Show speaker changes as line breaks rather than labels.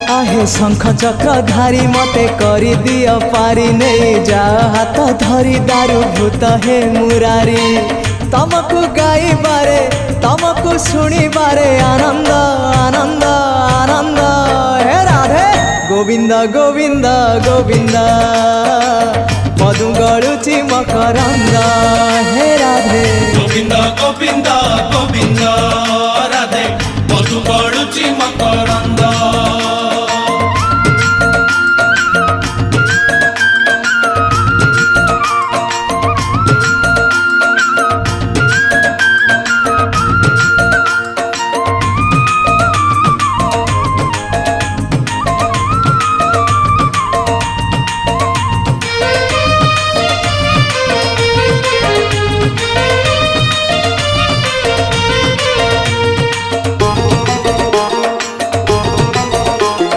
आहे शंख चक्र धारी मते करी दियो पारी नहीं जा हाथ धरी दारू भूत हे मुरारी तमको गाई बारे तमको सुनी बारे आनंद आनंद आनंद हे राधे गोविंद गोविंद गोविंद मधु गड़ुची मकरंद हे राधे
गोविंद गोविंद गोविंद राधे मधु गड़ुची मकरंद।